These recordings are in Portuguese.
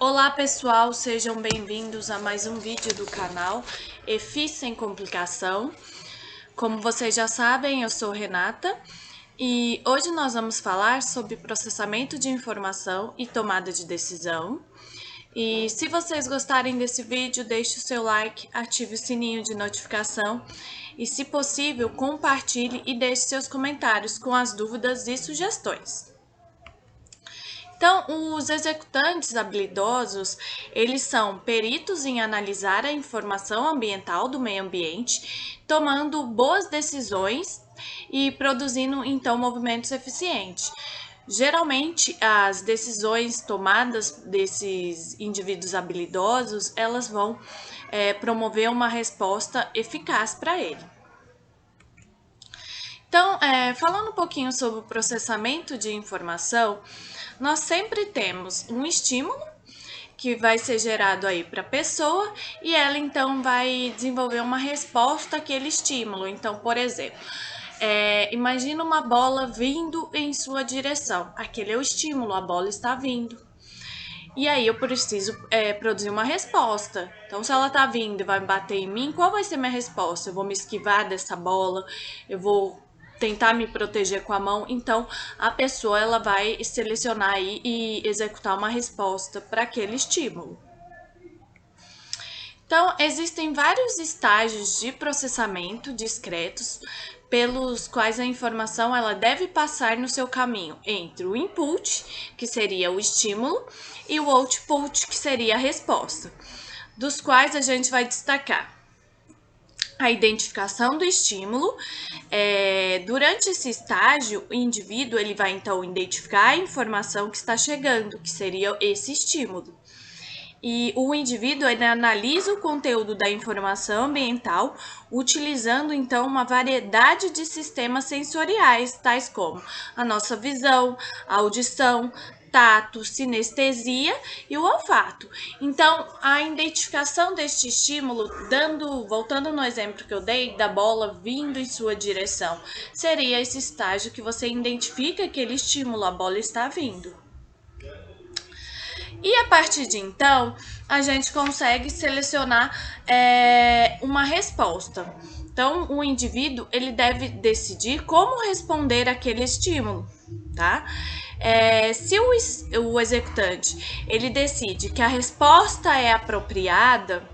Olá pessoal, sejam bem-vindos a mais um vídeo do canal EFI Sem Complicação. Como vocês já sabem, eu sou Renata e hoje nós vamos falar sobre processamento de informação e tomada de decisão. E se vocês gostarem desse vídeo, deixe o seu like, ative o sininho de notificação e, se possível, compartilhe e deixe seus comentários com as dúvidas e sugestões. Então, os executantes habilidosos, eles são peritos em analisar a informação ambiental do meio ambiente, tomando boas decisões e produzindo, então, movimentos eficientes. Geralmente, as decisões tomadas desses indivíduos habilidosos, elas vão promover uma resposta eficaz para ele. Então, falando um pouquinho sobre o processamento de informação, nós sempre temos um estímulo que vai ser gerado aí para a pessoa e ela então vai desenvolver uma resposta àquele estímulo. Então, por exemplo, imagina uma bola vindo em sua direção. Aquele é o estímulo, a bola está vindo. E aí eu preciso produzir uma resposta. Então, se ela está vindo e vai bater em mim, qual vai ser minha resposta? Eu vou me esquivar dessa bola, eu vou tentar me proteger com a mão. Então, a pessoa ela vai selecionar aí e executar uma resposta para aquele estímulo. Então, existem vários estágios de processamento discretos pelos quais a informação ela deve passar no seu caminho entre o input, que seria o estímulo, e o output, que seria a resposta, dos quais a gente vai destacar a identificação do estímulo. Durante esse estágio, o indivíduo ele vai então identificar a informação que está chegando, que seria esse estímulo. E o indivíduo ele analisa o conteúdo da informação ambiental, utilizando então uma variedade de sistemas sensoriais, tais como a nossa visão, a audição, tato, sinestesia e o olfato. Então, a identificação deste estímulo, voltando no exemplo que eu dei da bola vindo em sua direção, seria esse estágio que você identifica aquele estímulo, a bola está vindo. E a partir de então, a gente consegue selecionar uma resposta. Então, o indivíduo ele deve decidir como responder àquele estímulo, tá? Se o executante ele decide que a resposta é apropriada,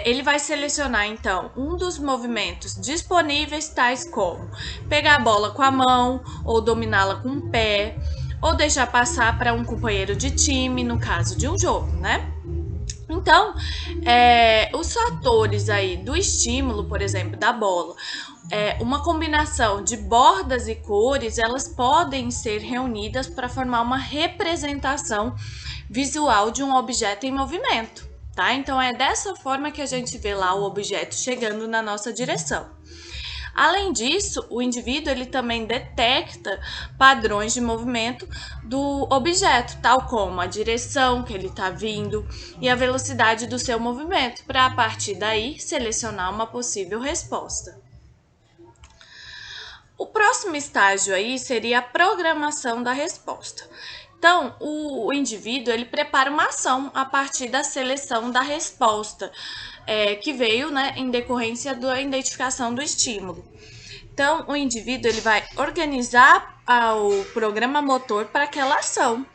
ele vai selecionar então um dos movimentos disponíveis, tais como pegar a bola com a mão ou dominá-la com o pé, ou deixar passar para um companheiro de time, no caso de um jogo, né? Então, os fatores aí do estímulo, por exemplo, da bola, uma combinação de bordas e cores, elas podem ser reunidas para formar uma representação visual de um objeto em movimento, tá? Então, é dessa forma que a gente vê lá o objeto chegando na nossa direção. Além disso, o indivíduo ele também detecta padrões de movimento do objeto, tal como a direção que ele está vindo e a velocidade do seu movimento, para a partir daí selecionar uma possível resposta. O próximo estágio aí seria a programação da resposta. Então, o indivíduo ele prepara uma ação a partir da seleção da resposta, que veio, né, em decorrência da identificação do estímulo. Então, o indivíduo ele vai organizar o programa motor para aquela ação.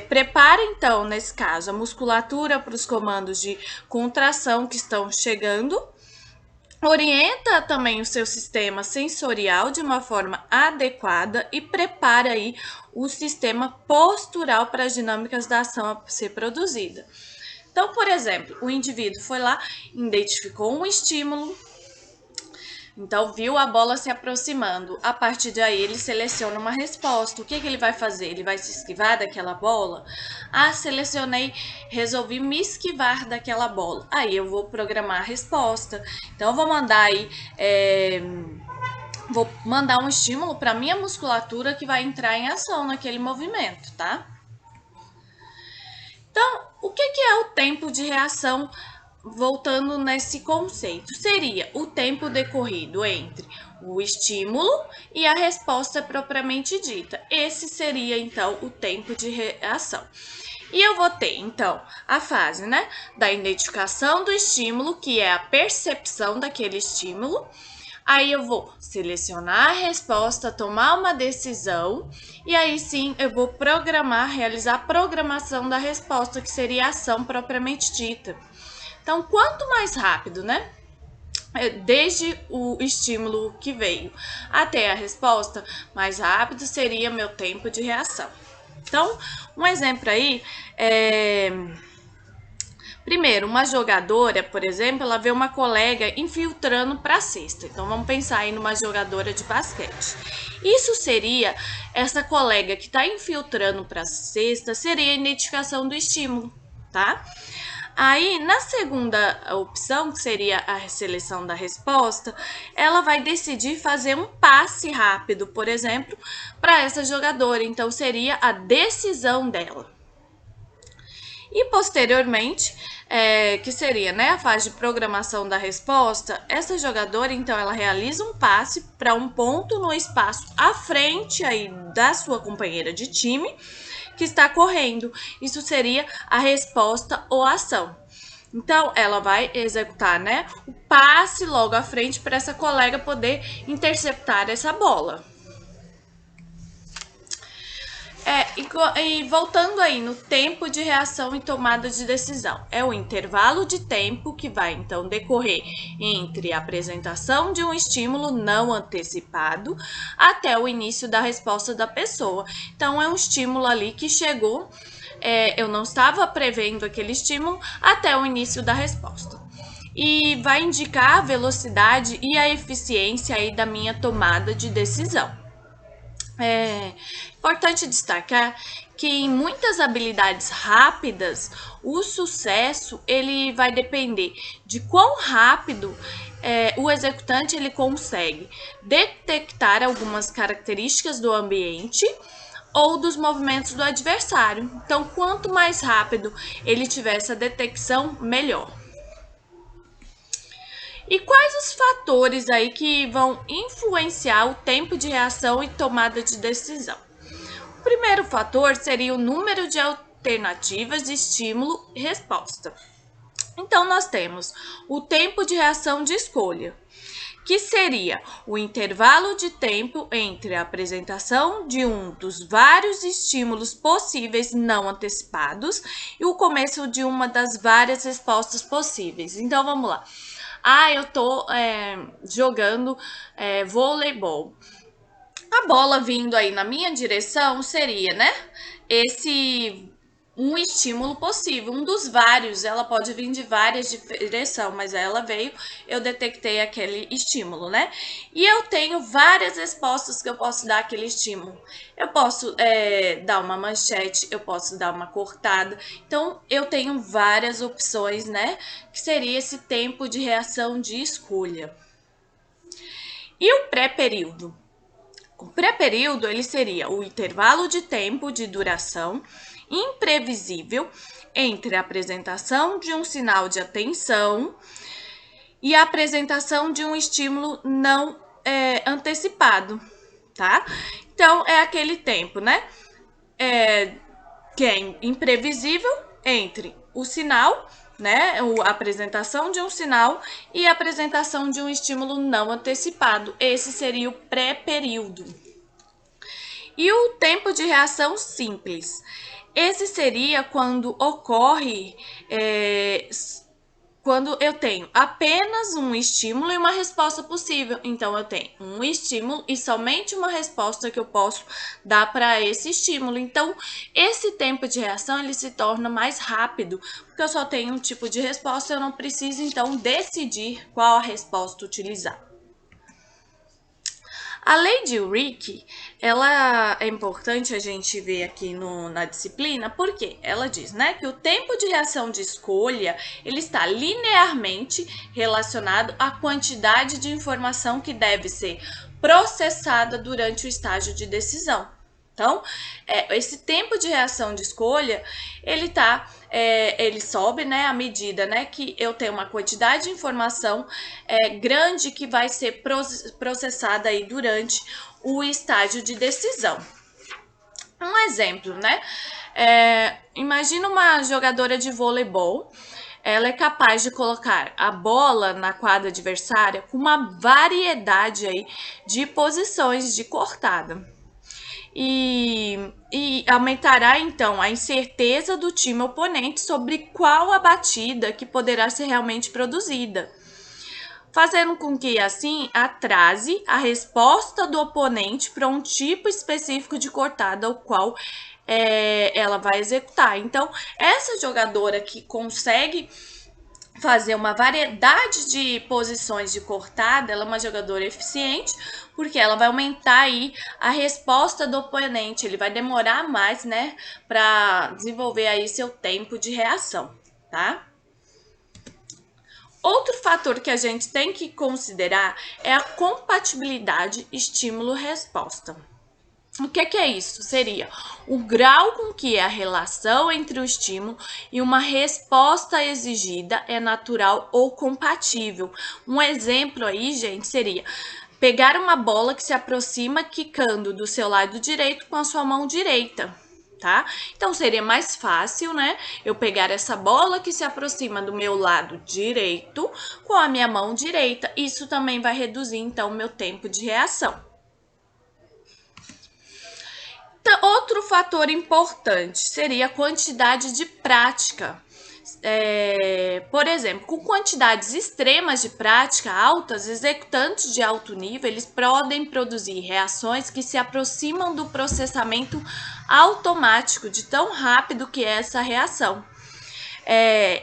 Prepara, então, nesse caso, a musculatura para os comandos de contração que estão chegando. Orienta também o seu sistema sensorial de uma forma adequada e prepara aí o sistema postural para as dinâmicas da ação a ser produzida. Então, por exemplo, o indivíduo foi lá, identificou um estímulo, então viu a bola se aproximando. A partir daí ele seleciona uma resposta. O que ele vai fazer? Ele vai se esquivar daquela bola? Selecionei, resolvi me esquivar daquela bola. Aí eu vou programar a resposta. Então eu vou mandar aí vou mandar um estímulo para minha musculatura que vai entrar em ação naquele movimento, tá? Então, o que é o tempo de reação? Voltando nesse conceito, seria o tempo decorrido entre o estímulo e a resposta propriamente dita. Esse seria, então, o tempo de reação. E eu vou ter, então, a fase, né, da identificação do estímulo, que é a percepção daquele estímulo. Aí eu vou selecionar a resposta, tomar uma decisão, e aí sim eu vou programar, realizar a programação da resposta, que seria a ação propriamente dita. Então, quanto mais rápido, né? Desde o estímulo que veio até a resposta, mais rápido seria meu tempo de reação. Então, um exemplo aí é... Primeiro, uma jogadora, por exemplo, ela vê uma colega infiltrando para a cesta. Então, vamos pensar aí numa jogadora de basquete. Isso seria, essa colega que está infiltrando para a cesta, seria a identificação do estímulo, tá? Aí, na segunda opção, que seria a seleção da resposta, ela vai decidir fazer um passe rápido, por exemplo, para essa jogadora. Então, seria a decisão dela. E posteriormente, que seria, né, a fase de programação da resposta, essa jogadora, então, ela realiza um passe para um ponto no espaço à frente aí da sua companheira de time que está correndo. Isso seria a resposta ou ação. Então, ela vai executar, né, o passe logo à frente para essa colega poder interceptar essa bola. E voltando aí no tempo de reação e tomada de decisão, é o intervalo de tempo que vai então decorrer entre a apresentação de um estímulo não antecipado até o início da resposta da pessoa. Então, é um estímulo ali que chegou, eu não estava prevendo aquele estímulo até o início da resposta. E vai indicar a velocidade e a eficiência aí da minha tomada de decisão. É importante destacar que em muitas habilidades rápidas, o sucesso ele vai depender de quão rápido o executante ele consegue detectar algumas características do ambiente ou dos movimentos do adversário. Então, quanto mais rápido ele tiver essa detecção, melhor. E quais os fatores aí que vão influenciar o tempo de reação e tomada de decisão? O primeiro fator seria o número de alternativas de estímulo e resposta. Então, nós temos o tempo de reação de escolha, que seria o intervalo de tempo entre a apresentação de um dos vários estímulos possíveis não antecipados e o começo de uma das várias respostas possíveis. Então, vamos lá. Eu tô jogando voleibol. A bola vindo aí na minha direção seria, né? Um estímulo possível, um dos vários. Ela pode vir de várias direções, mas ela veio, eu detectei aquele estímulo, né? E eu tenho várias respostas que eu posso dar àquele estímulo. Eu posso dar uma manchete, eu posso dar uma cortada. Então, eu tenho várias opções, né? Que seria esse tempo de reação de escolha. E o pré-período? O pré-período ele seria o intervalo de tempo de duração imprevisível entre a apresentação de um sinal de atenção e a apresentação de um estímulo não antecipado, tá? Então, é aquele tempo, né? Que é imprevisível entre o sinal, né? A apresentação de um sinal e a apresentação de um estímulo não antecipado. Esse seria o pré-período. E o tempo de reação simples. Esse seria quando ocorre, quando eu tenho apenas um estímulo e uma resposta possível. Então, eu tenho um estímulo e somente uma resposta que eu posso dar para esse estímulo. Então, esse tempo de reação ele se torna mais rápido, porque eu só tenho um tipo de resposta, eu não preciso, então, decidir qual a resposta utilizar. A lei de Uric, ela é importante a gente ver aqui na disciplina, porque ela diz, né, que o tempo de reação de escolha, ele está linearmente relacionado à quantidade de informação que deve ser processada durante o estágio de decisão. Então, esse tempo de reação de escolha, ele sobe, né, à medida, né, que eu tenho uma quantidade de informação grande que vai ser processada aí durante o estágio de decisão. Um exemplo, né? Imagina uma jogadora de voleibol. Ela é capaz de colocar a bola na quadra adversária com uma variedade aí de posições de cortada. E aumentará então a incerteza do time oponente sobre qual a batida que poderá ser realmente produzida, fazendo com que assim atrase a resposta do oponente para um tipo específico de cortada ao qual ela vai executar. Então, essa jogadora que consegue fazer uma variedade de posições de cortada, ela é uma jogadora eficiente, porque ela vai aumentar aí a resposta do oponente, ele vai demorar mais, né, para desenvolver aí seu tempo de reação, tá? Outro fator que a gente tem que considerar é a compatibilidade estímulo-resposta. O que é isso? Seria o grau com que a relação entre o estímulo e uma resposta exigida é natural ou compatível. Um exemplo aí, gente, seria pegar uma bola que se aproxima quicando do seu lado direito com a sua mão direita. Tá? Então seria mais fácil, né? Eu pegar essa bola que se aproxima do meu lado direito com a minha mão direita. Isso também vai reduzir então o meu tempo de reação. Outro fator importante seria a quantidade de prática. Por exemplo, com quantidades extremas de prática altas, executantes de alto nível, eles podem produzir reações que se aproximam do processamento automático, de tão rápido que é essa reação.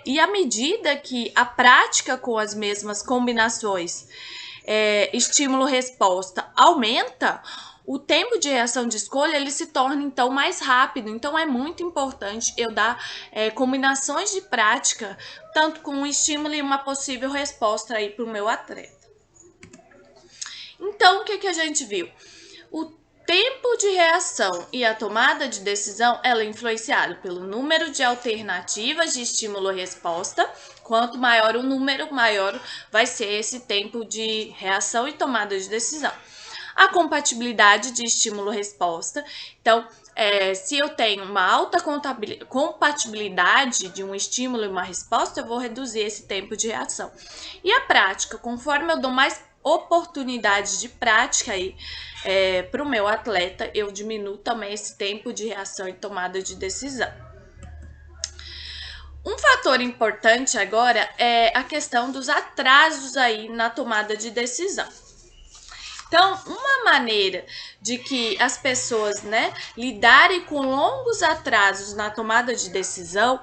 E à medida que a prática com as mesmas combinações estímulo-resposta aumenta, o tempo de reação de escolha ele se torna então mais rápido. Então é muito importante eu dar combinações de prática, tanto com um estímulo e uma possível resposta aí para o meu atleta. Então o que a gente viu? O tempo de reação e a tomada de decisão ela é influenciado pelo número de alternativas de estímulo-resposta. Quanto maior o número, maior vai ser esse tempo de reação e tomada de decisão. A compatibilidade de estímulo-resposta. Então, se eu tenho uma alta compatibilidade de um estímulo e uma resposta, eu vou reduzir esse tempo de reação. E a prática, conforme eu dou mais oportunidades de prática aí para o meu atleta, eu diminuo também esse tempo de reação e tomada de decisão. Um fator importante agora é a questão dos atrasos aí na tomada de decisão. Então, uma maneira de que as pessoas, né, lidarem com longos atrasos na tomada de decisão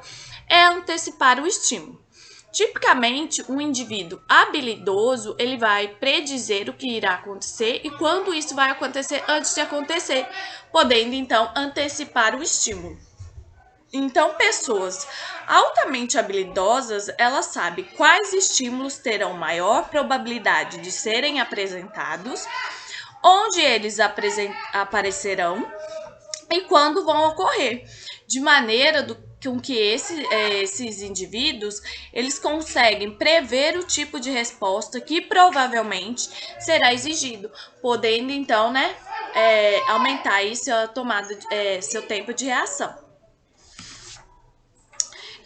é antecipar o estímulo. Tipicamente, um indivíduo habilidoso, ele vai predizer o que irá acontecer e quando isso vai acontecer antes de acontecer, podendo então antecipar o estímulo. Então, pessoas altamente habilidosas, elas sabem quais estímulos terão maior probabilidade de serem apresentados, onde eles aparecerão e quando vão ocorrer, de maneira com que esses indivíduos eles conseguem prever o tipo de resposta que provavelmente será exigido, podendo então, né, aumentar aí seu tempo de reação.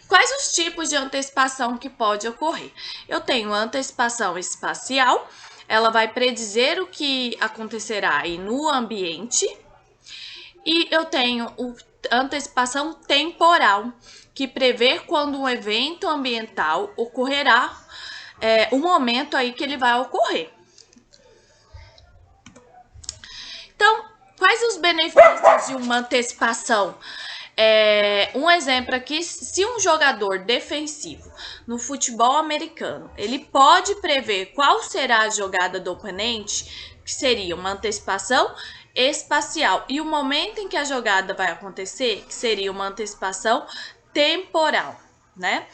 Quais os tipos de antecipação que pode ocorrer? Eu tenho antecipação espacial, ela vai predizer o que acontecerá aí no ambiente. E eu tenho antecipação temporal, que prevê quando um evento ambiental ocorrerá, o momento aí que ele vai ocorrer. Então, quais os benefícios de uma antecipação? Um exemplo aqui, se um jogador defensivo no futebol americano, ele pode prever qual será a jogada do oponente, que seria uma antecipação espacial, e o momento em que a jogada vai acontecer, que seria uma antecipação temporal, né?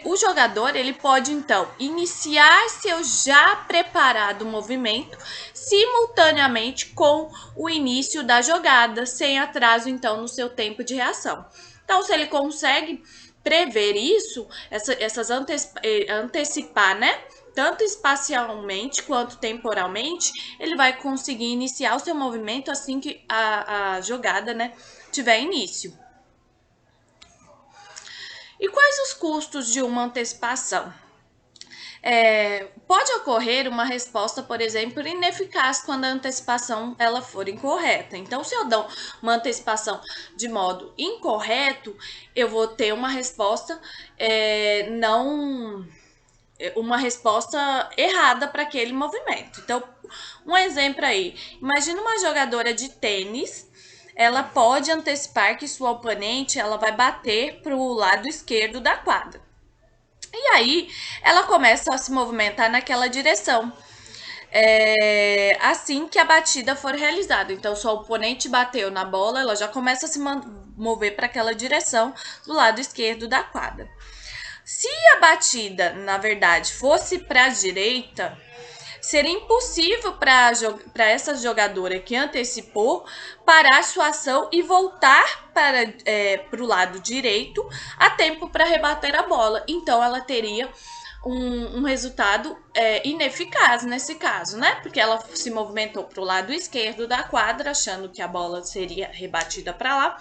O jogador ele pode então iniciar seu já preparado movimento simultaneamente com o início da jogada, sem atraso então no seu tempo de reação. Então, se ele consegue prever isso, antecipar, né? Tanto espacialmente quanto temporalmente, ele vai conseguir iniciar o seu movimento assim que a jogada, né, tiver início. E quais os custos de uma antecipação? Pode ocorrer uma resposta, por exemplo, ineficaz quando a antecipação ela for incorreta. Então, se eu dou uma antecipação de modo incorreto, eu vou ter uma resposta uma resposta errada para aquele movimento. Então, um exemplo aí, imagina uma jogadora de tênis, ela pode antecipar que sua oponente ela vai bater para o lado esquerdo da quadra. E aí, ela começa a se movimentar naquela direção. Assim que a batida for realizada. Então, se o oponente bateu na bola, ela já começa a se mover para aquela direção do lado esquerdo da quadra. Se a batida, na verdade, fosse para a direita, seria impossível para essa jogadora que antecipou parar sua ação e voltar para o lado direito a tempo para rebater a bola. Então, ela teria um resultado ineficaz nesse caso, né? Porque ela se movimentou para o lado esquerdo da quadra, achando que a bola seria rebatida para lá,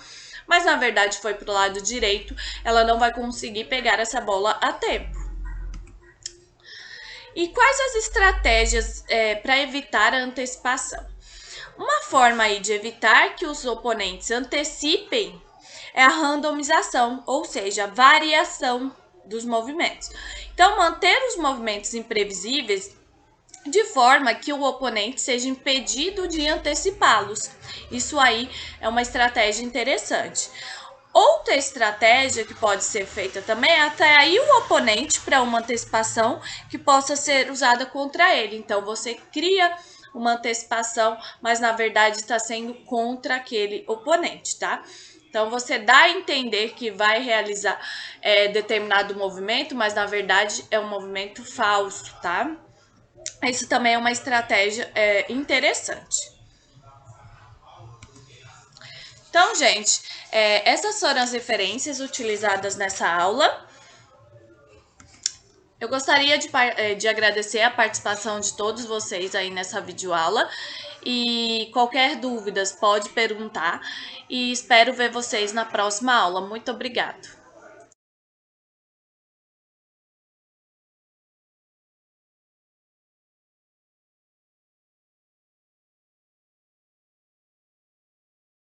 mas na verdade foi para o lado direito, ela não vai conseguir pegar essa bola a tempo. E quais as estratégias para evitar a antecipação? Uma forma aí de evitar que os oponentes antecipem é a randomização, ou seja, a variação dos movimentos. Então, manter os movimentos imprevisíveis de forma que o oponente seja impedido de antecipá-los. Isso aí é uma estratégia interessante. Outra estratégia que pode ser feita também é atrair o oponente para uma antecipação que possa ser usada contra ele. Então, você cria uma antecipação, mas na verdade está sendo contra aquele oponente, tá? Então, você dá a entender que vai realizar determinado movimento, mas na verdade é um movimento falso, tá? Isso também é uma estratégia interessante. Então, gente, essas foram as referências utilizadas nessa aula. Eu gostaria de agradecer a participação de todos vocês aí nessa videoaula. E qualquer dúvidas pode perguntar. E espero ver vocês na próxima aula. Muito obrigada!